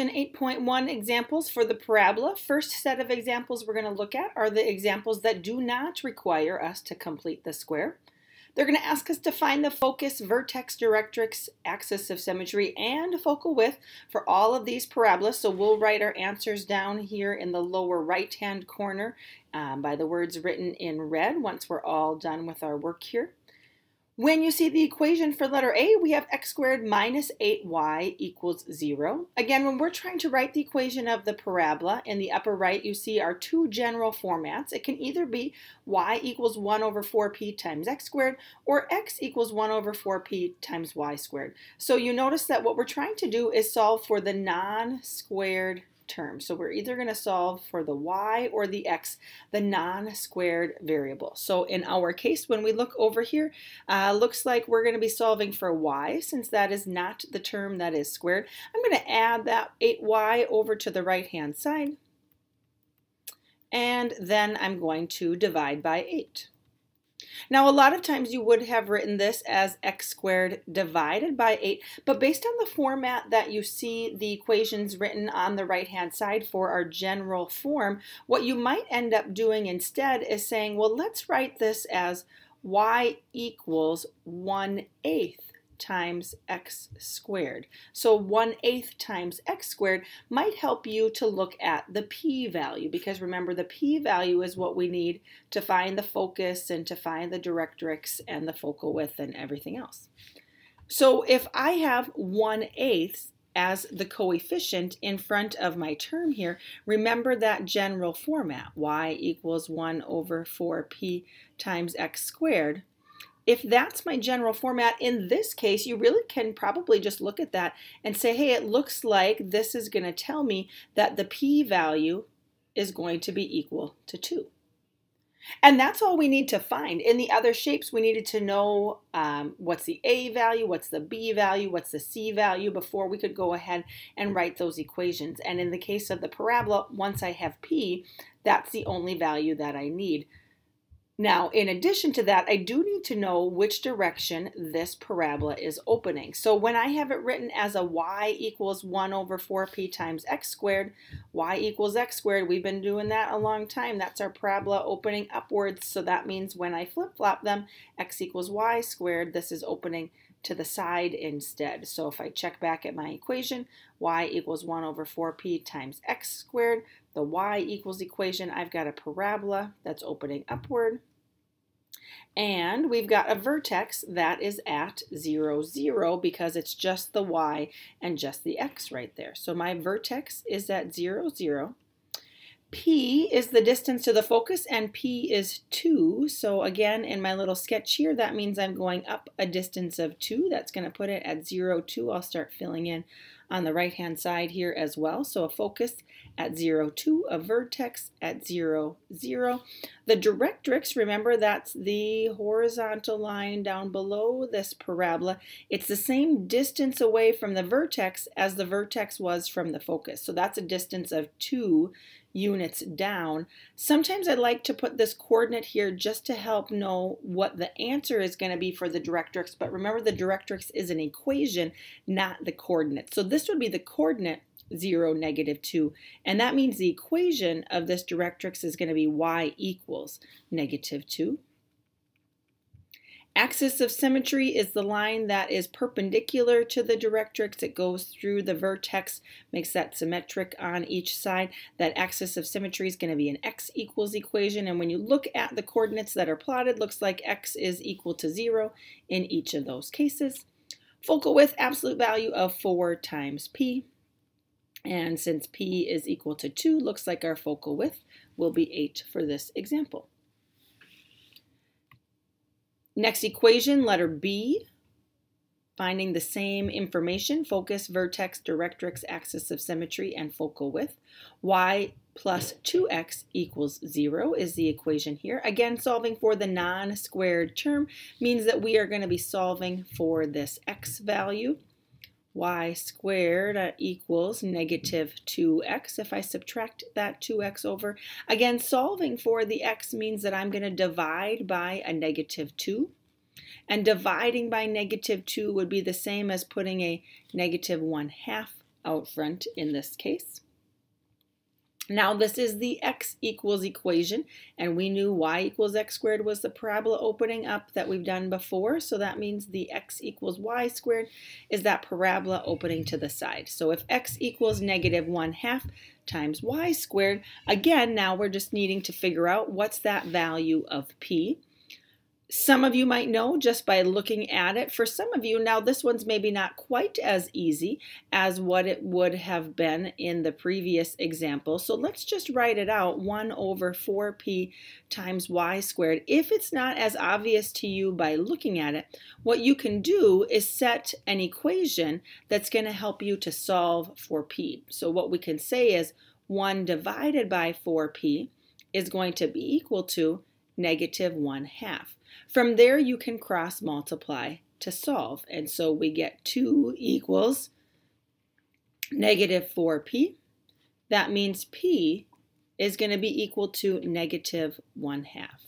8.1 examples for the parabola. First set of examples we're going to look at are the examples that do not require us to complete the square. They're going to ask us to find the focus, vertex, directrix, axis of symmetry, and focal width for all of these parabolas. So we'll write our answers down here in the lower right-hand corner by the words written in red once we're all done with our work here. When you see the equation for letter A, we have x squared minus 8y equals 0. Again, when we're trying to write the equation of the parabola, in the upper right you see our two general formats. It can either be y equals 1 over 4p times x squared, or x equals 1 over 4p times y squared. So you notice that what we're trying to do is solve for the non-squared term. So we're either going to solve for the y or the x, the non-squared variable. So in our case, when we look over here, looks like we're going to be solving for y, since that is not the term that is squared. I'm going to add that 8y over to the right-hand side, and then I'm going to divide by 8. Now, a lot of times you would have written this as x squared divided by 8, but based on the format that you see the equations written on the right-hand side for our general form, what you might end up doing instead is saying, well, let's write this as y equals 1/8 times x squared. So 1/8 times x squared might help you to look at the p-value, because remember, the p-value is what we need to find the focus and to find the directrix and the focal width and everything else. So if I have 1/8 as the coefficient in front of my term here, remember that general format, y equals 1 over 4p times x squared. If that's my general format, in this case, you really can probably just look at that and say, hey, it looks like this is going to tell me that the p-value is going to be equal to 2. And that's all we need to find. In the other shapes, we needed to know what's the a value, what's the b value, what's the c value before we could go ahead and write those equations. And in the case of the parabola, once I have p, that's the only value that I need. Now, in addition to that, I do need to know which direction this parabola is opening. So when I have it written as a y equals 1 over 4p times x squared, y equals x squared, we've been doing that a long time. That's our parabola opening upwards. So that means when I flip-flop them, x equals y squared, this is opening to the side instead. So if I check back at my equation, y equals 1 over 4p times x squared, the y equals equation, I've got a parabola that's opening upward. And we've got a vertex that is at 0, 0, because it's just the y and just the x right there. So my vertex is at 0, 0. P is the distance to the focus, and P is 2. So again, in my little sketch here, that means I'm going up a distance of 2. That's going to put it at 0, 2. I'll start filling in on the right-hand side here as well. So a focus at 0, 2, a vertex at 0, 0. The directrix, remember, that's the horizontal line down below this parabola. It's the same distance away from the vertex as the vertex was from the focus. So that's a distance of 2 units down. Sometimes I like to put this coordinate here just to help know what the answer is going to be for the directrix, but remember, the directrix is an equation, not the coordinate. So this would be the coordinate 0, negative 2, and that means the equation of this directrix is going to be y equals negative 2. Axis of symmetry is the line that is perpendicular to the directrix. It goes through the vertex, makes that symmetric on each side. That axis of symmetry is going to be an x equals equation, and when you look at the coordinates that are plotted, looks like x is equal to 0 in each of those cases. Focal width, absolute value of 4 times p. And since p is equal to 2, looks like our focal width will be 8 for this example. Next equation, letter B, finding the same information, focus, vertex, directrix, axis of symmetry, and focal width. Y plus 2x equals 0 is the equation here. Again, solving for the non-squared term means that we are going to be solving for this x value. Y squared equals negative 2x. If I subtract that 2x over, again, solving for the x means that I'm going to divide by a negative 2. And dividing by negative 2 would be the same as putting a negative 1/2 out front in this case. Now this is the x equals equation, and we knew y equals x squared was the parabola opening up that we've done before, so that means the x equals y squared is that parabola opening to the side. So if x equals -1/2 times y squared, again, now we're just needing to figure out what's that value of p. Some of you might know just by looking at it. For some of you, now this one's maybe not quite as easy as what it would have been in the previous example. So let's just write it out, 1 over 4p times y squared. If it's not as obvious to you by looking at it, what you can do is set an equation that's going to help you to solve for p. So what we can say is 1 divided by 4p is going to be equal to -1/2. From there, you can cross multiply to solve. And so we get 2 equals -4p. That means p is going to be equal to -1/2.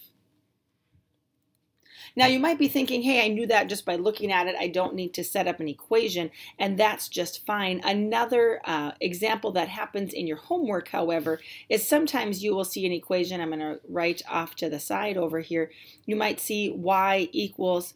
Now you might be thinking, hey, I knew that just by looking at it. I don't need to set up an equation, and that's just fine. Another example that happens in your homework, however, is sometimes you will see an equation. I'm going to write off to the side over here. You might see y equals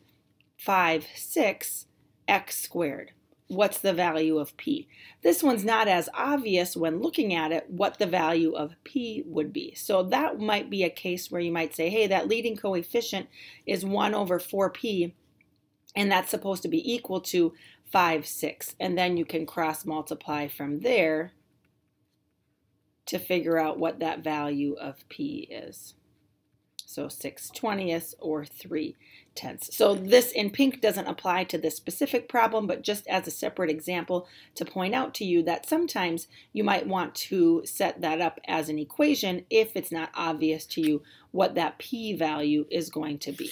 5, 6, x squared. What's the value of p? This one's not as obvious when looking at it what the value of p would be. So that might be a case where you might say, hey, that leading coefficient is 1 over 4p, and that's supposed to be equal to 5, 6. And then you can cross multiply from there to figure out what that value of p is. So 6/20 or 3/10. So this in pink doesn't apply to this specific problem, but just as a separate example to point out to you that sometimes you might want to set that up as an equation if it's not obvious to you what that p value is going to be.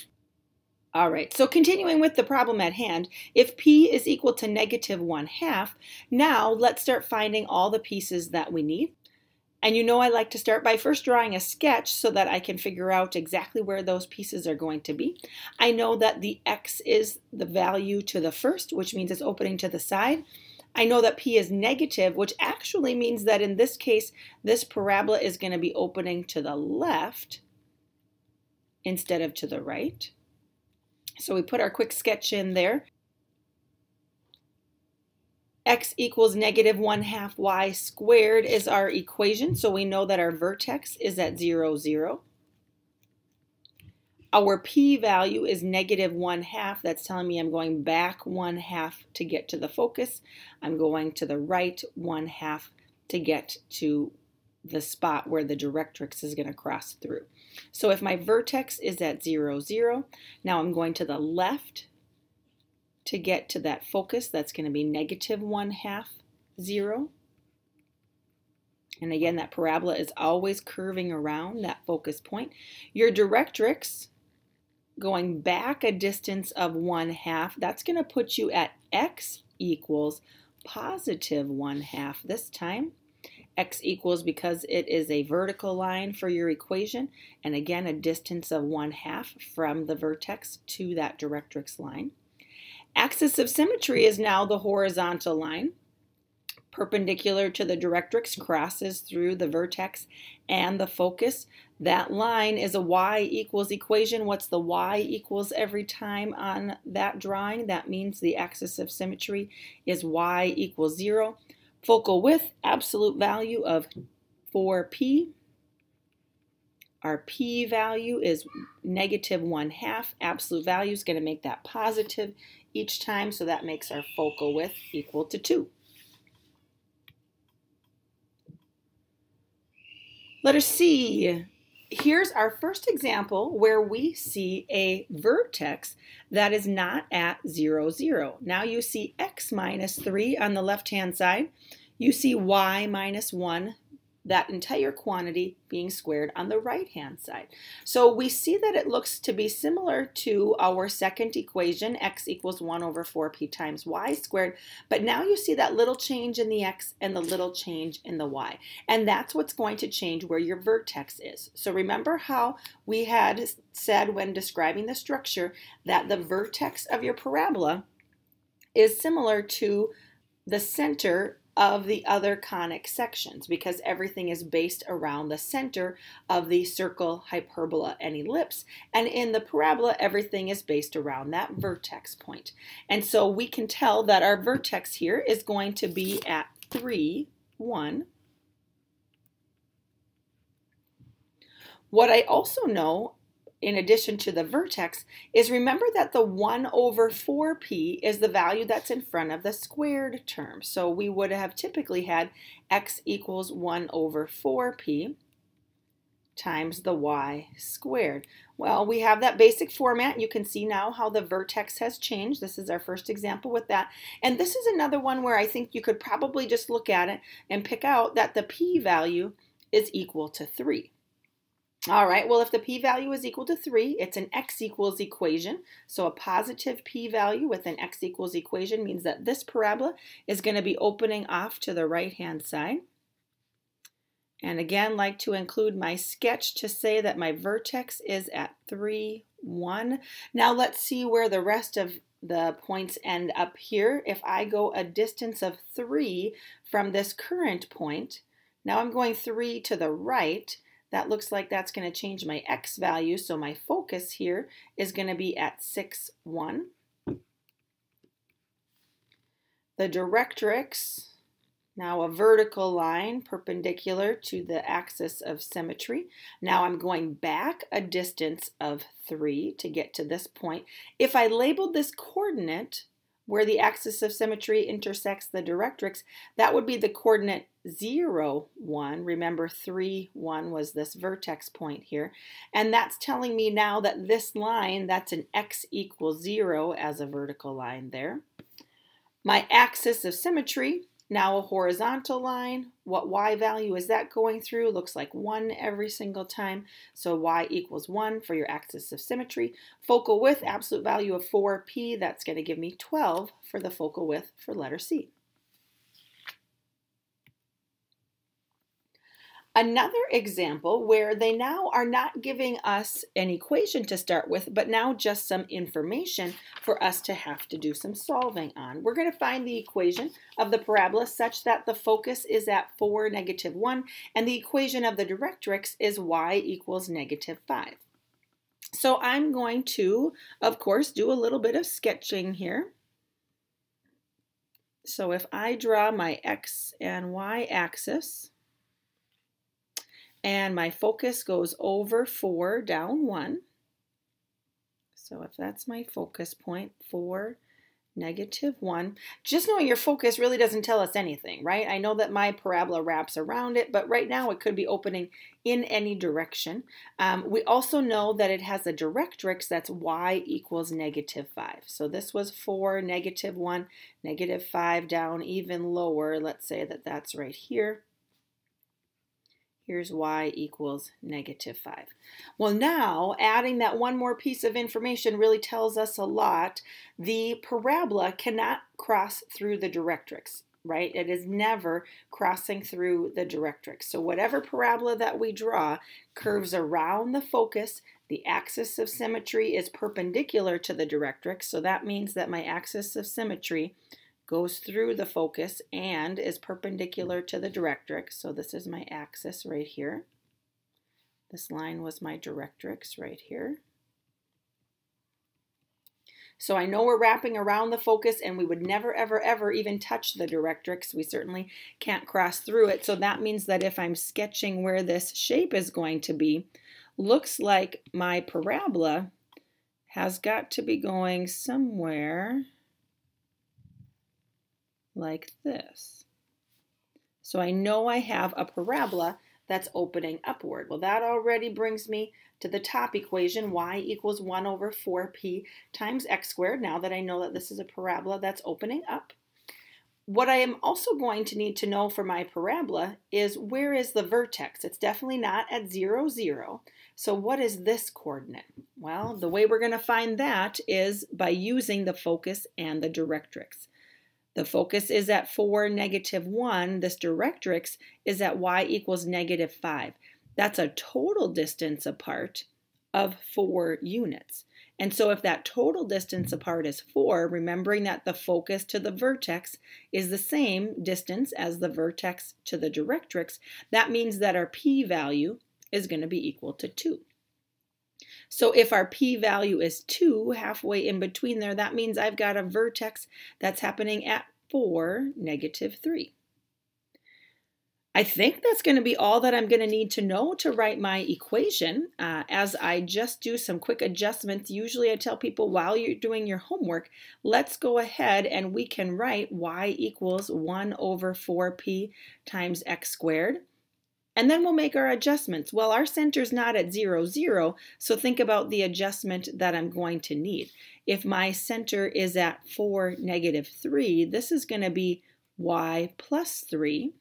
All right, so continuing with the problem at hand, if p is equal to -1/2, now let's start finding all the pieces that we need. And you know I like to start by first drawing a sketch so that I can figure out exactly where those pieces are going to be. I know that the x is the value to the first, which means it's opening to the side. I know that p is negative, which actually means that in this case, this parabola is going to be opening to the left instead of to the right. So we put our quick sketch in there. X equals -1/2 y squared is our equation, so we know that our vertex is at 0, 0. Our p value is -1/2. That's telling me I'm going back 1/2 to get to the focus. I'm going to the right 1/2 to get to the spot where the directrix is going to cross through. So if my vertex is at 0, 0, now I'm going to the left to get to that focus. That's going to be -1/2, 0. And again, that parabola is always curving around that focus point. Your directrix, going back a distance of 1/2, that's going to put you at x equals +1/2 this time. X equals because it is a vertical line for your equation, and again, a distance of 1/2 from the vertex to that directrix line. Axis of symmetry is now the horizontal line. Perpendicular to the directrix crosses through the vertex and the focus. That line is a y equals equation. What's the y equals every time on that drawing? That means the axis of symmetry is y equals 0. Focal width, absolute value of 4p. Our p value is -1/2. Absolute value is going to make that positive each time, so that makes our focal width equal to 2. Letter C. Here's our first example where we see a vertex that is not at 0, 0. Now you see x minus 3 on the left-hand side. You see y minus 1, that entire quantity being squared on the right-hand side. So we see that it looks to be similar to our second equation, x equals 1 over 4p times y squared, but now you see that little change in the x and the little change in the y, and that's what's going to change where your vertex is. So remember how we had said when describing the structure that the vertex of your parabola is similar to the center of the other conic sections because everything is based around the center of the circle, hyperbola, and ellipse. And in the parabola, everything is based around that vertex point. And so we can tell that our vertex here is going to be at 3, 1. What I also know, in addition to the vertex, is remember that the 1 over 4p is the value that's in front of the squared term. So we would have typically had x equals 1 over 4p times the y squared. Well, we have that basic format. You can see now how the vertex has changed. This is our first example with that. And this is another one where I think you could probably just look at it and pick out that the p-value is equal to 3. All right, well, if the p-value is equal to 3, it's an x equals equation. So a positive p-value with an x equals equation means that this parabola is going to be opening off to the right-hand side. And again, like to include my sketch to say that my vertex is at 3, 1. Now let's see where the rest of the points end up here. If I go a distance of 3 from this current point, now I'm going 3 to the right. That looks like that's going to change my x value, so my focus here is going to be at 6, 1. The directrix, now a vertical line perpendicular to the axis of symmetry. Now I'm going back a distance of 3 to get to this point. If I labeled this coordinate where the axis of symmetry intersects the directrix, that would be the coordinate 0, 1. Remember 3, 1 was this vertex point here. And that's telling me now that this line, that's an x equals 0 as a vertical line there. My axis of symmetry, now a horizontal line. What y value is that going through? Looks like 1 every single time. So y equals 1 for your axis of symmetry. Focal width, absolute value of 4p. That's going to give me 12 for the focal width for letter C. Another example where they now are not giving us an equation to start with, but now just some information for us to have to do some solving on. We're going to find the equation of the parabola such that the focus is at 4, negative 1, and the equation of the directrix is y equals negative 5. So I'm going to, of course, do a little bit of sketching here. So if I draw my x and y axis, and my focus goes over 4, down 1. So if that's my focus point, 4, negative 1. Just knowing your focus really doesn't tell us anything, right? I know that my parabola wraps around it, but right now it could be opening in any direction. We also know that it has a directrix that's y equals negative 5. So this was 4, negative 1, negative 5 down even lower. Let's say that that's right here. Here's y equals negative 5. Well, now adding that one more piece of information really tells us a lot. The parabola cannot cross through the directrix, right? It is never crossing through the directrix. So whatever parabola that we draw curves around the focus. The axis of symmetry is perpendicular to the directrix. So that means that my axis of symmetry goes through the focus and is perpendicular to the directrix. So this is my axis right here. This line was my directrix right here. So I know we're wrapping around the focus and we would never, ever, ever even touch the directrix. We certainly can't cross through it. So that means that if I'm sketching where this shape is going to be, looks like my parabola has got to be going somewhere like this. So I know I have a parabola that's opening upward. Well, that already brings me to the top equation, y equals 1 over 4p times x squared, now that I know that this is a parabola that's opening up. What I am also going to need to know for my parabola is where is the vertex? It's definitely not at 0, 0. So what is this coordinate? Well, the way we're going to find that is by using the focus and the directrix. The focus is at 4, negative 1. This directrix is at y equals negative 5. That's a total distance apart of 4 units. And so if that total distance apart is 4, remembering that the focus to the vertex is the same distance as the vertex to the directrix, that means that our p-value is going to be equal to 2. So if our p-value is 2, halfway in between there, that means I've got a vertex that's happening at 4, -3. I think that's going to be all that I'm going to need to know to write my equation. As I just do some quick adjustments, usually I tell people while you're doing your homework, let's go ahead and we can write y equals 1 over 4p times x squared. And then we'll make our adjustments. Well, our center's not at 0, 0, so think about the adjustment that I'm going to need. If my center is at 4, -3, this is going to be y plus 3.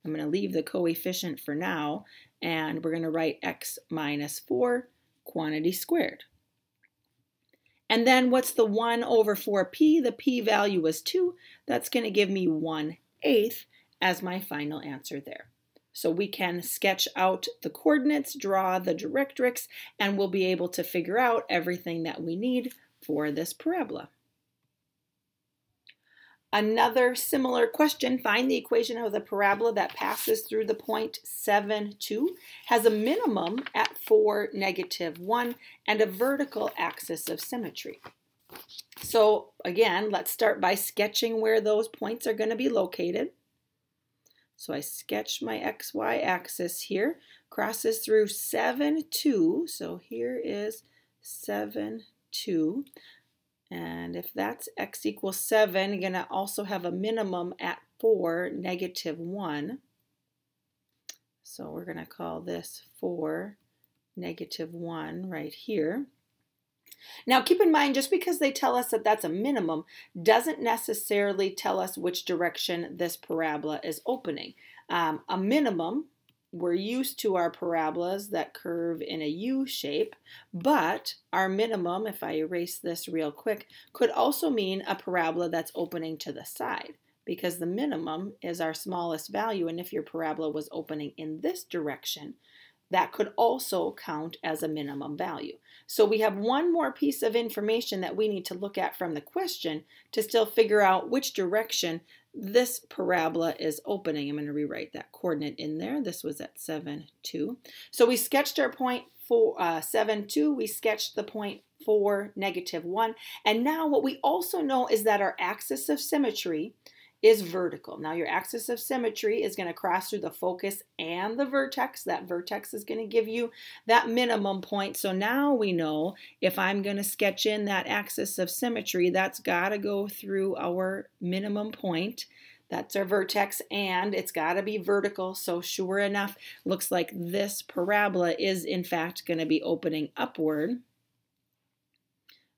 I'm going to leave the coefficient for now, and we're going to write x minus 4 quantity squared. And then what's the 1 over 4p? The p-value was 2. That's going to give me 1/8 as my final answer there. So we can sketch out the coordinates, draw the directrix, and we'll be able to figure out everything that we need for this parabola. Another similar question, find the equation of the parabola that passes through the point 7, 2, has a minimum at 4, -1, and a vertical axis of symmetry. So again, let's start by sketching where those points are going to be located. So I sketch my xy axis here, crosses through 7, 2, so here is 7, 2. And if that's x equals 7, you're going to also have a minimum at 4, -1. So we're going to call this 4, -1 right here. Now keep in mind, just because they tell us that that's a minimum doesn't necessarily tell us which direction this parabola is opening. A minimum, we're used to our parabolas that curve in a U shape, but our minimum, if I erase this real quick, could also mean a parabola that's opening to the side, because the minimum is our smallest value, and if your parabola was opening in this direction, that could also count as a minimum value. So we have one more piece of information that we need to look at from the question to still figure out which direction this parabola is opening. I'm going to rewrite that coordinate in there. This was at 7, 2. So we sketched our point 7, 2. We sketched the point 4, -1. And now what we also know is that our axis of symmetry is vertical. Now your axis of symmetry is going to cross through the focus and the vertex. That vertex is going to give you that minimum point. So now we know if I'm going to sketch in that axis of symmetry, that's got to go through our minimum point. That's our vertex, and it's got to be vertical. So sure enough, looks like this parabola is in fact going to be opening upward,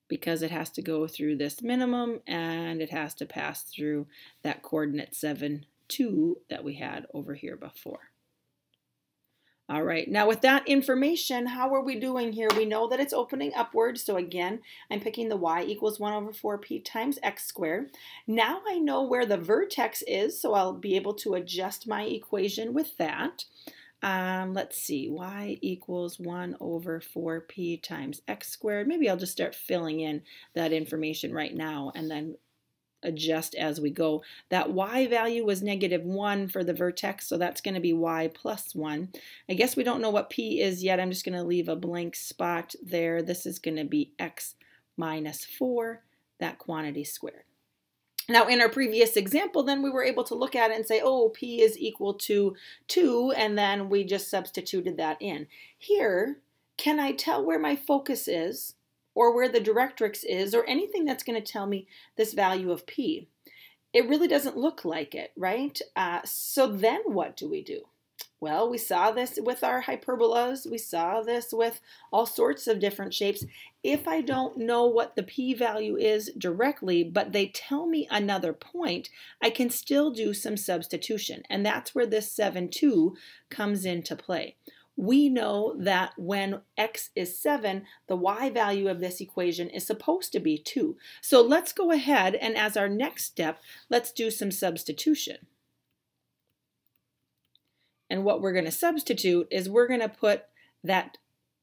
because it has to go through this minimum and it has to pass through that coordinate 7, 2 that we had over here before. All right, now with that information, how are we doing here? We know that it's opening upward, so again, I'm picking the y equals 1 over 4p times x squared. Now I know where the vertex is, so I'll be able to adjust my equation with that. Let's see, y equals 1 over 4p times x squared. Maybe I'll just start filling in that information right now and then adjust as we go. That y value was -1 for the vertex, so that's going to be y plus 1. I guess we don't know what p is yet. I'm just going to leave a blank spot there. This is going to be x minus 4, that quantity squared. Now, in our previous example, then we were able to look at it and say, oh, p is equal to 2, and then we just substituted that in. Here, can I tell where my focus is, or where the directrix is, or anything that's going to tell me this value of p? It really doesn't look like it, right? So then what do we do? Well, we saw this with our hyperbolas. We saw this with all sorts of different shapes. If I don't know what the p-value is directly, but they tell me another point, I can still do some substitution. And that's where this 7, 2 comes into play. We know that when x is 7, the y value of this equation is supposed to be 2. So let's go ahead and as our next step, let's do some substitution. And what we're going to substitute is we're going to put that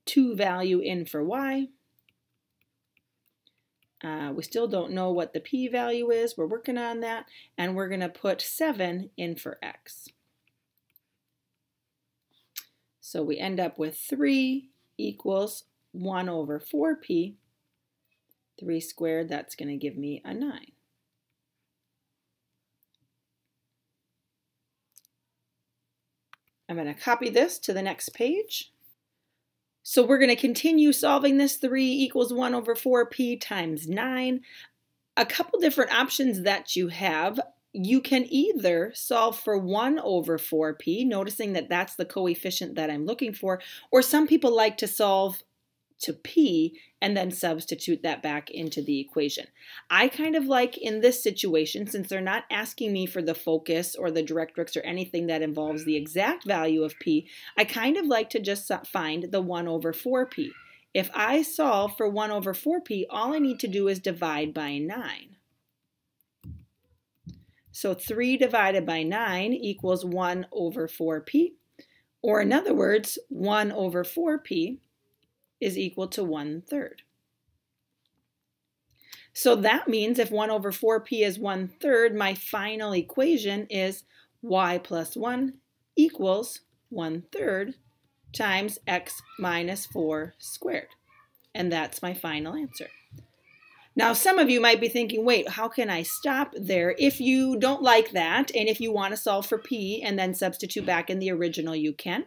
2 value in for y. We still don't know what the p-value is. We're working on that, and we're going to put 7 in for x. So we end up with 3 equals 1 over 4p. 3 squared, that's going to give me a 9. I'm going to copy this to the next page. So we're going to continue solving this. 3 equals 1 over 4p times 9. A couple different options that you have. You can either solve for 1 over 4p, noticing that that's the coefficient that I'm looking for, or some people like to solve to p and then substitute that back into the equation. I kind of like in this situation, since they're not asking me for the focus or the directrix or anything that involves the exact value of p, I kind of like to just find the 1 over 4p. If I solve for 1 over 4p, all I need to do is divide by 9. So 3 divided by 9 equals 1 over 4p, or in other words, 1 over 4p is equal to 1/3. So that means if 1 over 4p is 1/3, my final equation is y plus 1 equals 1/3 times x minus 4 squared. And that's my final answer. Now, some of you might be thinking, wait, how can I stop there? If you don't like that, and if you want to solve for p and then substitute back in the original, you can.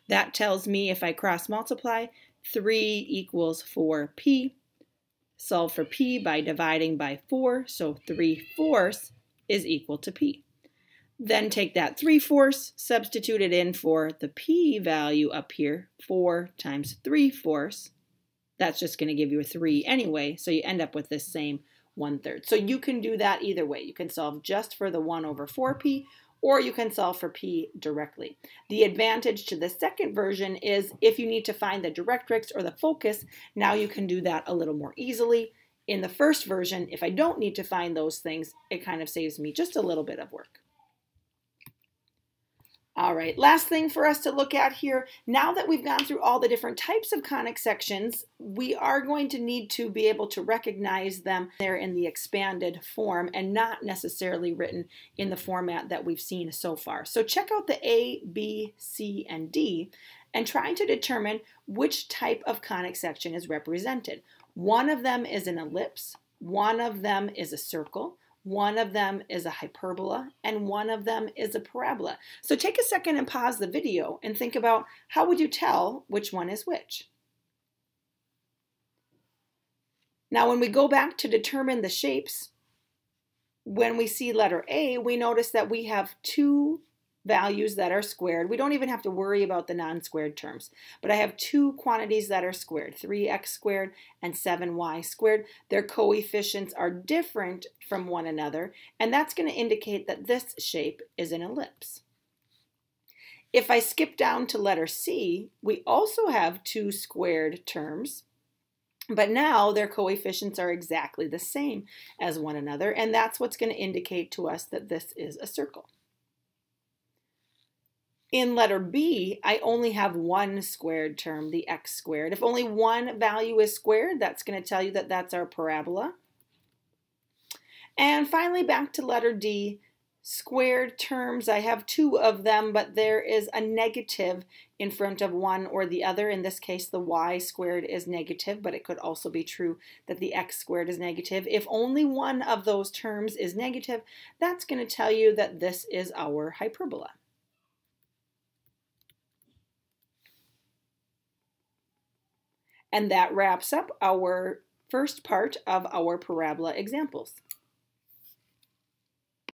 That tells me if I cross multiply, 3 equals 4p. Solve for p by dividing by 4, so 3/4 is equal to p. Then take that 3/4, substitute it in for the p value up here, 4 times 3/4. That's just going to give you a 3 anyway, so you end up with this same 1/3. So you can do that either way. You can solve just for the 1 over 4p, or you can solve for p directly. The advantage to the second version is if you need to find the directrix or the focus, now you can do that a little more easily. In the first version, if I don't need to find those things, it kind of saves me just a little bit of work. All right, last thing for us to look at here, now that we've gone through all the different types of conic sections, we are going to need to be able to recognize them there in the expanded form and not necessarily written in the format that we've seen so far. So check out the A, B, C, and D and try to determine which type of conic section is represented. One of them is an ellipse, one of them is a circle, one of them is a hyperbola, and one of them is a parabola. So take a second and pause the video and think about how would you tell which one is which. Now when we go back to determine the shapes, when we see letter A, we notice that we have 2 values that are squared. We don't even have to worry about the non-squared terms, but I have 2 quantities that are squared, 3x squared and 7y squared. Their coefficients are different from one another, and that's going to indicate that this shape is an ellipse. If I skip down to letter C, we also have 2 squared terms, but now their coefficients are exactly the same as one another, and that's what's going to indicate to us that this is a circle. In letter B, I only have 1 squared term, the x squared. If only one value is squared, that's going to tell you that that's our parabola. And finally, back to letter D, squared terms. I have 2 of them, but there is a negative in front of one or the other. In this case, the y squared is negative, but it could also be true that the x squared is negative. If only one of those terms is negative, that's going to tell you that this is our hyperbola. And that wraps up our first part of our parabola examples.